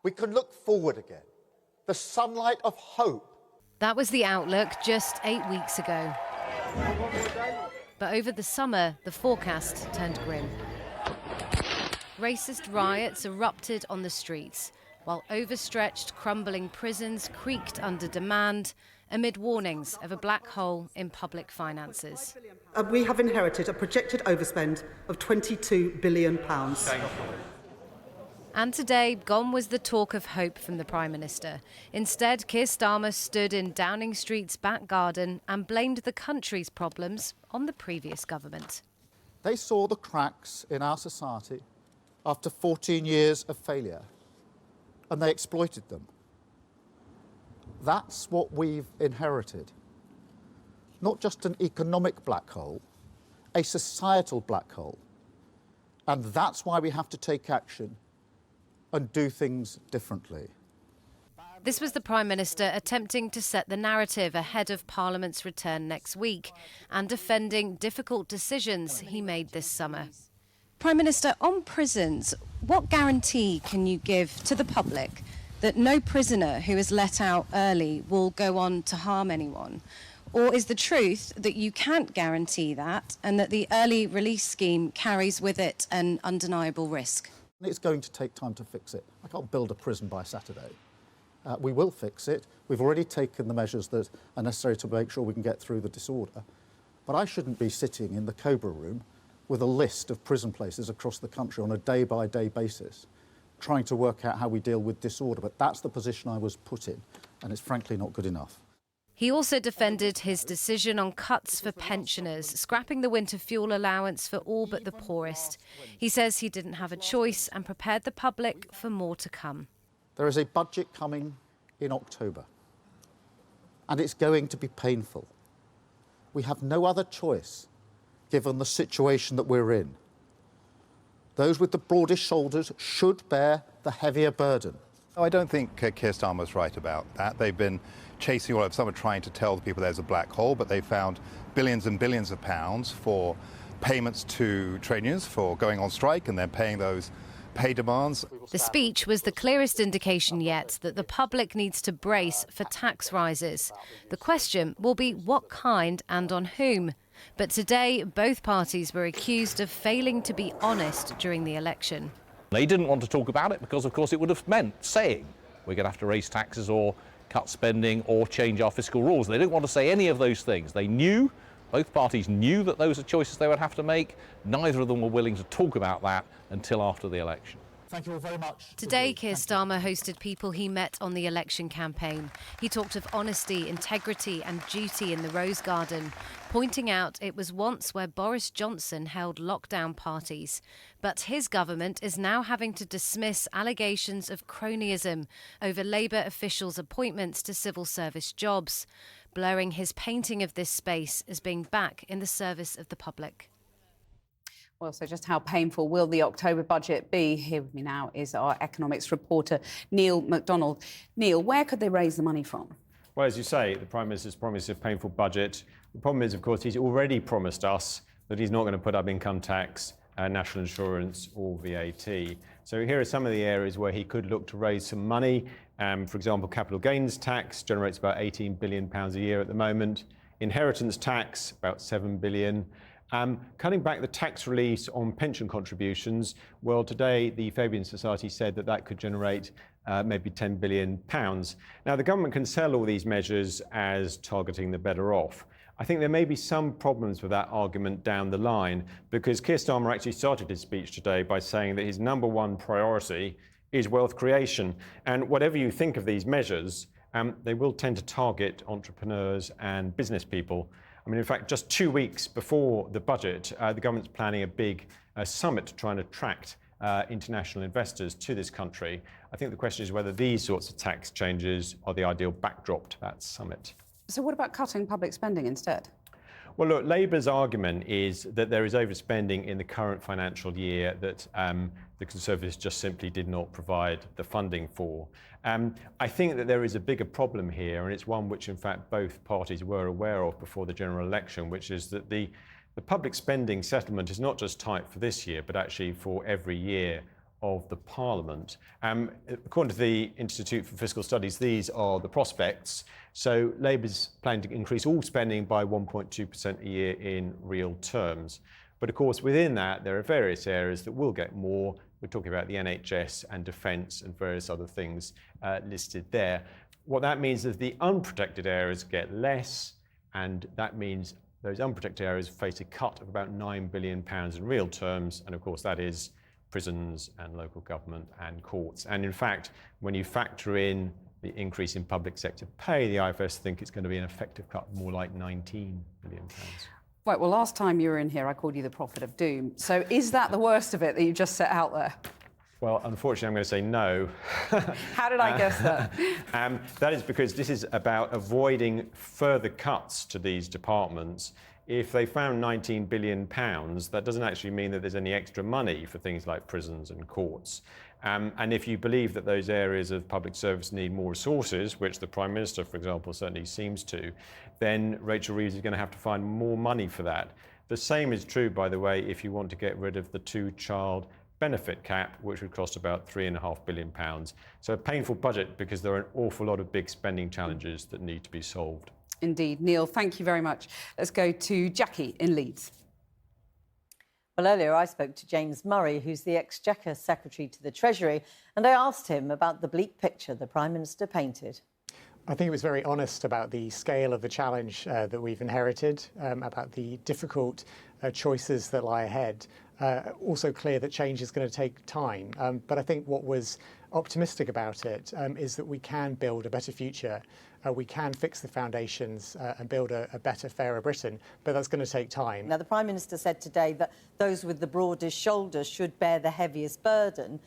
We can look forward again. The sunlight of hope. That was the outlook just 8 weeks ago. But over the summer, the forecast turned grim. Racist riots erupted on the streets, while overstretched, crumbling prisons creaked under demand amid warnings of a black hole in public finances. We have inherited a projected overspend of £22 billion. And today, gone was the talk of hope from the Prime Minister. Instead, Keir Starmer stood in Downing Street's back garden and blamed the country's problems on the previous government. They saw the cracks in our society after 14 years of failure, and they exploited them. That's what we've inherited. Not just an economic black hole, a societal black hole. And that's why we have to take action and do things differently. This was the Prime Minister attempting to set the narrative ahead of Parliament's return next week and defending difficult decisions he made this summer. Prime Minister, on prisons, what guarantee can you give to the public that no prisoner who is let out early will go on to harm anyone? Or is the truth that you can't guarantee that and that the early release scheme carries with it an undeniable risk? It's going to take time to fix it. I can't build a prison by Saturday. We will fix it. We've already taken the measures that are necessary to make sure we can get through the disorder. But I shouldn't be sitting in the Cobra room with a list of prison places across the country on a day-by-day basis, trying to work out how we deal with disorder. But that's the position I was put in, and it's frankly not good enough. He also defended his decision on cuts for pensioners, scrapping the winter fuel allowance for all but the poorest. He says he didn't have a choice and prepared the public for more to come. There is a budget coming in October, and it's going to be painful. We have no other choice, given the situation that we're in. Those with the broadest shoulders should bear the heavier burden. I don't think Keir Starmer's right about that. They've been chasing all over. Some are trying to tell the people there's a black hole, but they found billions and billions of pounds for payments to trade unions for going on strike and then paying those pay demands. The speech was the clearest indication yet that the public needs to brace for tax rises. The question will be what kind and on whom. But today, both parties were accused of failing to be honest during the election. They didn't want to talk about it because, of course, it would have meant saying we're going to have to raise taxes or cut spending or change our fiscal rules. They didn't want to say any of those things. They knew, both parties knew that those are choices they would have to make. Neither of them were willing to talk about that until after the election. Thank you all very much. Today, Keir Starmer hosted people he met on the election campaign. He talked of honesty, integrity and duty in the Rose Garden, pointing out it was once where Boris Johnson held lockdown parties. But his government is now having to dismiss allegations of cronyism over Labour officials' appointments to civil service jobs, blurring his painting of this space as being back in the service of the public. Well, so just how painful will the October budget be? Here with me now is our economics reporter, Neil MacDonald. Neil, where could they raise the money from? Well, as you say, the Prime Minister's promised a painful budget. The problem is, of course, he's already promised us that he's not going to put up income tax, national insurance or VAT. So here are some of the areas where he could look to raise some money. For example, capital gains tax generates about £18 billion a year at the moment. Inheritance tax, about £7 billion. Cutting back the tax release on pension contributions, well, today the Fabian Society said that that could generate maybe £10 billion. Now, the government can sell all these measures as targeting the better off. I think there may be some problems with that argument down the line, because Keir Starmer actually started his speech today by saying that his number one priority is wealth creation. And whatever you think of these measures, they will tend to target entrepreneurs and business people. I mean, in fact, just 2 weeks before the budget, the government's planning a big summit to try and attract international investors to this country. I think the question is whether these sorts of tax changes are the ideal backdrop to that summit. So what about cutting public spending instead? Well, look, Labour's argument is that there is overspending in the current financial year that the Conservatives just simply did not provide the funding for. I think that there is a bigger problem here, and it's one which, in fact, both parties were aware of before the general election, which is that the public spending settlement is not just tight for this year, but actually for every year of the Parliament. According to the Institute for Fiscal Studies, these are the prospects. So Labour's planning to increase all spending by 1.2% a year in real terms. But of course, within that, there are various areas that will get more. We're talking about the NHS and defence and various other things listed there. What that means is the unprotected areas get less, and that means those unprotected areas face a cut of about £9 billion in real terms, and of course that is prisons and local government and courts. And in fact, when you factor in the increase in public sector pay, the IFS think it's going to be an effective cut more like £19 billion. Right, well, last time you were in here, I called you the prophet of doom. So is that the worst of it that you just set out there? Well, unfortunately, I'm going to say no. How did I guess that? That is because this is about avoiding further cuts to these departments. If they found £19 billion, that doesn't actually mean that there's any extra money for things like prisons and courts. And if you believe that those areas of public service need more resources, which the Prime Minister, for example, certainly seems to, then Rachel Reeves is going to have to find more money for that. The same is true, by the way, if you want to get rid of the two-child benefit cap, which would cost about £3.5 billion. So a painful budget because there are an awful lot of big spending challenges that need to be solved. Indeed. Neil, thank you very much. Let's go to Jackie in Leeds. Well, earlier I spoke to James Murray, who's the Exchequer Secretary to the Treasury, and I asked him about the bleak picture the Prime Minister painted. I think it was very honest about the scale of the challenge that we've inherited, about the difficult choices that lie ahead. Also clear that change is going to take time. But I think what was optimistic about it is that we can build a better future. We can fix the foundations and build a better, fairer Britain, but that's going to take time. Now, the Prime Minister said today that those with the broadest shoulders should bear the heaviest burden.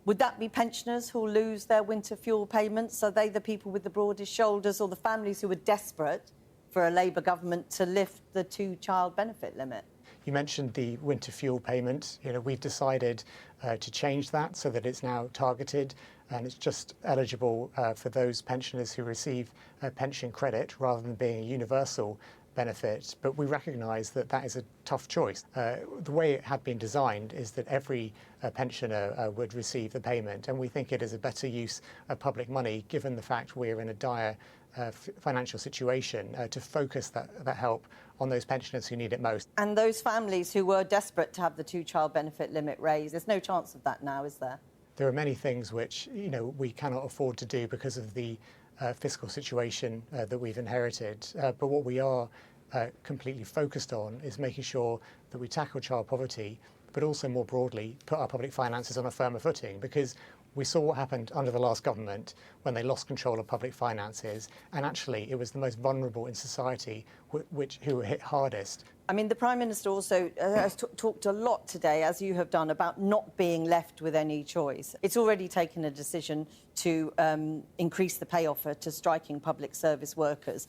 Would that be pensioners who'll lose their winter fuel payments? Are they the people with the broadest shoulders, or the families who are desperate for a Labour government to lift the two-child benefit limit? You mentioned the winter fuel payment. We've decided to change that so that it's now targeted and it's just eligible for those pensioners who receive pension credit rather than being a universal benefit. But we recognise that that is a tough choice. The way it had been designed is that every pensioner would receive the payment, and we think it is a better use of public money given the fact we're in a dire financial situation to focus that help on those pensioners who need it most. And those families who were desperate to have the two-child benefit limit raised, there's no chance of that now, is there? There are many things which we cannot afford to do because of the fiscal situation that we've inherited. But what we are completely focused on is making sure that we tackle child poverty, but also more broadly put our public finances on a firmer footing, because we saw what happened under the last government when they lost control of public finances, and actually it was the most vulnerable in society who were hit hardest. I mean, the Prime Minister also has talked a lot today, as you have done, about not being left with any choice. It's already taken a decision to increase the pay offer to striking public service workers.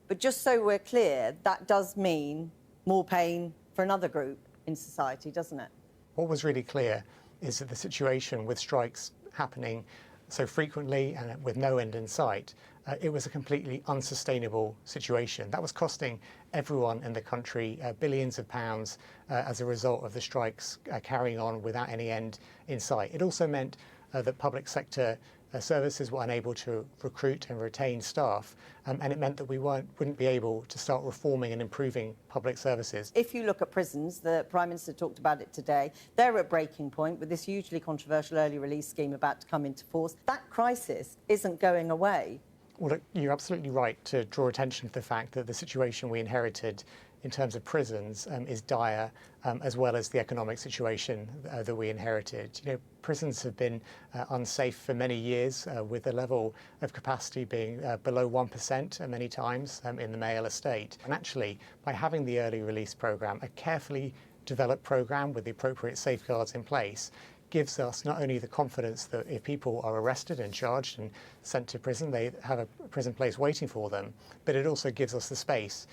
But just so we're clear, that does mean more pain for another group in society, doesn't it? What was really clear is that the situation with strikes happening so frequently and with no end in sight, it was a completely unsustainable situation. That was costing everyone in the country billions of pounds as a result of the strikes carrying on without any end in sight. It also meant that public sector services were unable to recruit and retain staff, and it meant that we wouldn't be able to start reforming and improving public services. If you look at prisons, the Prime Minister talked about it today, they're at breaking point with this hugely controversial early release scheme about to come into force. That crisis isn't going away. Well, look, you're absolutely right to draw attention to the fact that the situation we inherited in terms of prisons is dire, as well as the economic situation that we inherited. Prisons have been unsafe for many years, with the level of capacity being below 1% many times in the male estate. And actually, by having the early release programme, a carefully developed programme with the appropriate safeguards in place, gives us not only the confidence that if people are arrested and charged and sent to prison, they have a prison place waiting for them, but it also gives us the space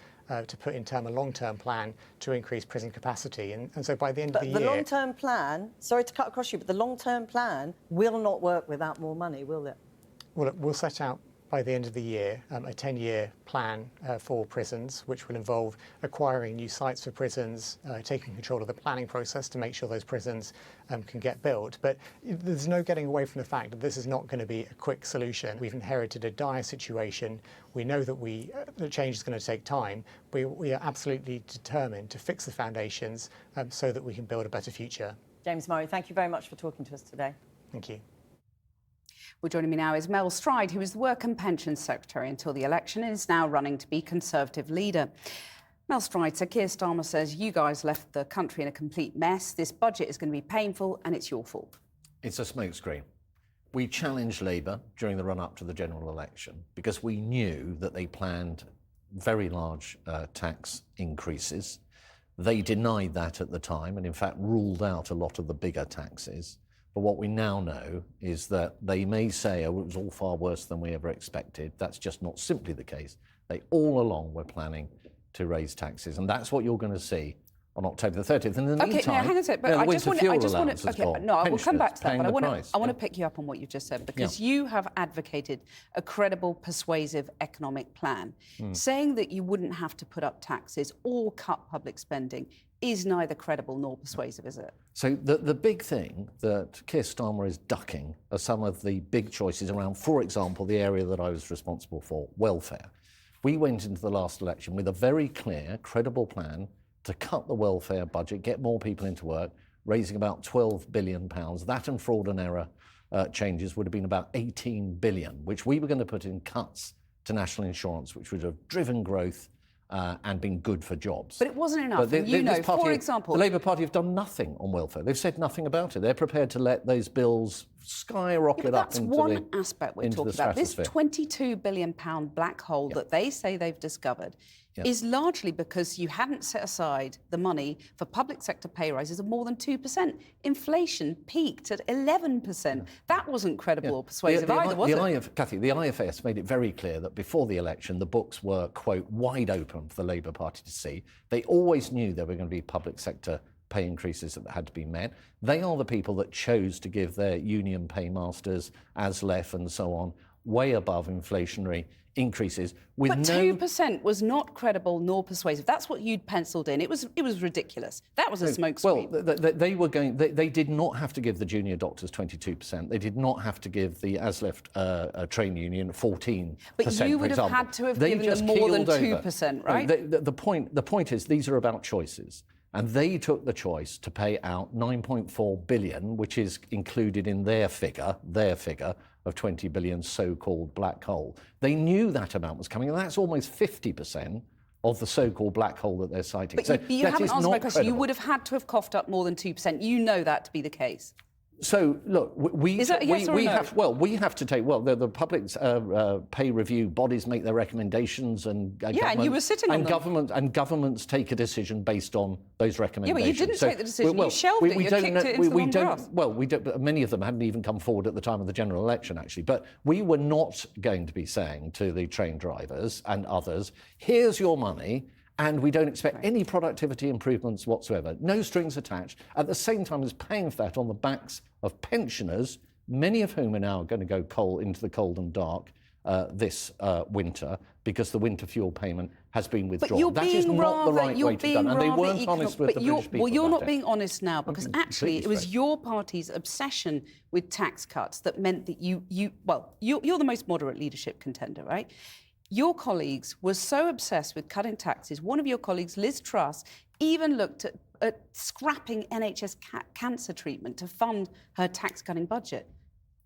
to put in term a long-term plan to increase prison capacity. And so by the end of the year... the long-term plan, sorry to cut across you, but the long-term plan will not work without more money, will it? Well, we'll set out by the end of the year a 10-year plan for prisons, which will involve acquiring new sites for prisons, taking control of the planning process to make sure those prisons can get built. But there's no getting away from the fact that this is not going to be a quick solution. We've inherited a dire situation. We know that the change is going to take time. We are absolutely determined to fix the foundations so that we can build a better future. James Murray, thank you very much for talking to us today. Thank you. Well, joining me now is Mel Stride, who was the Work and Pensions Secretary until the election and is now running to be Conservative leader. Mel Stride, Sir Keir Starmer says you guys left the country in a complete mess. This budget is going to be painful and it's your fault. It's a smokescreen. We challenged Labour during the run-up to the general election because we knew that they planned very large tax increases. They denied that at the time and in fact ruled out a lot of the bigger taxes. But what we now know is that they may say, oh, it was all far worse than we ever expected. That's just not simply the case. They all along were planning to raise taxes. And that's what you're going to see on October the 30th. And in the meantime, hang on a sec, but I just want to, we'll come back to that, but I want to pick you up on what you just said, because you have advocated a credible, persuasive economic plan. Saying that you wouldn't have to put up taxes or cut public spending is neither credible nor persuasive, is it? So the big thing that Keir Starmer is ducking are some of the big choices around, for example, the area that I was responsible for, welfare. We went into the last election with a very clear, credible plan to cut the welfare budget, get more people into work, raising about £12 billion. That and fraud and error changes would have been about 18 billion, which we were going to put in cuts to national insurance, which would have driven growth and been good for jobs. But it wasn't enough. But for example, the Labour Party have done nothing on welfare. They've said nothing about it. They're prepared to let those bills skyrocket up into that's one aspect we're talking about. This £22 billion black hole that they say they've discovered is largely because you hadn't set aside the money for public sector pay rises of more than 2%. Inflation peaked at 11%. That wasn't credible or persuasive either, was it? Cathy, the IFS made it very clear that before the election, the books were, quote, wide open for the Labour Party to see. They always knew there were going to be public sector pay increases that had to be met. They are the people that chose to give their union paymasters, ASLEF and so on, way above inflationary increases. But 2% was not credible nor persuasive. That's what you'd penciled in. It was ridiculous. That was a smokescreen. Well, they did not have to give the junior doctors 22%. They did not have to give the ASLEF train union 14%. But you would have had to have given them more than 2%, right? The point is these are about choices. And they took the choice to pay out 9.4 billion, which is included in their figure of 20 billion so-called black hole. They knew that amount was coming, and that's almost 50% of the so-called black hole that they're citing. But you haven't answered my question. You would have had to have coughed up more than 2%. You know that to be the case. So look, we have to take the public pay review bodies make their recommendations and and you were sitting on them. Governments take a decision based on those recommendations. Yeah, but you didn't take the decision. You shelved it. You kicked it into the long grass. Well, we don't. Many of them hadn't even come forward at the time of the general election, actually. But we were not going to be saying to the train drivers and others, "Here's your money." And we don't expect any productivity improvements whatsoever. No strings attached. At the same time as paying for that on the backs of pensioners, many of whom are now going to go into the cold and dark this winter because the winter fuel payment has been withdrawn. That is not the right way to done. And they weren't honest with the British people. Well, you're not being honest now because actually it was your party's obsession with tax cuts that meant that you're the most moderate leadership contender, right? Your colleagues were so obsessed with cutting taxes. One of your colleagues, Liz Truss, even looked at scrapping NHS cancer treatment to fund her tax-cutting budget.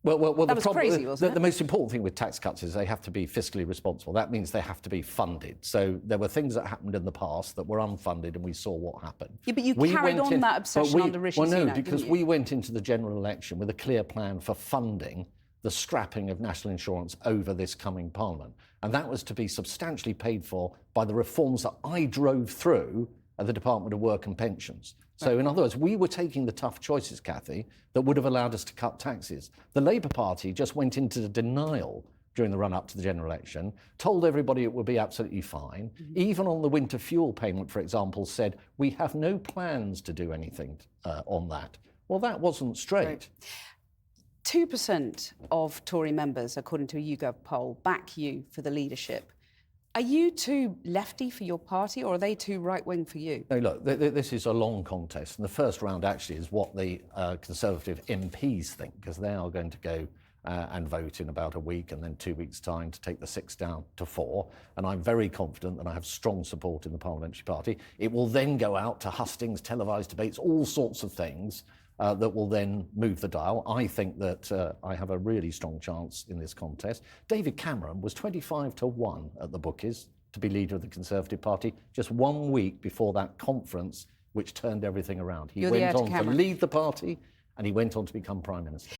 Well, that was crazy, wasn't it? The most important thing with tax cuts is they have to be fiscally responsible. That means they have to be funded. So there were things that happened in the past that were unfunded, and we saw what happened. Yeah, but you carried on that obsession under Rishi Sunak, Well, no, because we went into the general election with a clear plan for funding the scrapping of national insurance over this coming Parliament. And that was to be substantially paid for by the reforms that I drove through at the Department of Work and Pensions. So in other words, we were taking the tough choices, Cathy, that would have allowed us to cut taxes. The Labour Party just went into denial during the run-up to the general election, told everybody it would be absolutely fine. Even on the winter fuel payment, for example, said, we have no plans to do anything on that. Well, that wasn't straight. 2% of Tory members, according to a YouGov poll, back you for the leadership. Are you too lefty for your party, or are they too right-wing for you? No, look, this is a long contest, and the first round actually is what the Conservative MPs think, because they are going to go and vote in about a week and then 2 weeks' time to take the 6 down to 4. And I'm very confident that I have strong support in the Parliamentary Party. It will then go out to hustings, televised debates, all sorts of things that will then move the dial. I think that I have a really strong chance in this contest. David Cameron was 25-1 at the bookies to be leader of the Conservative Party just 1 week before that conference which turned everything around. He went on to lead the party and he went on to become Prime Minister.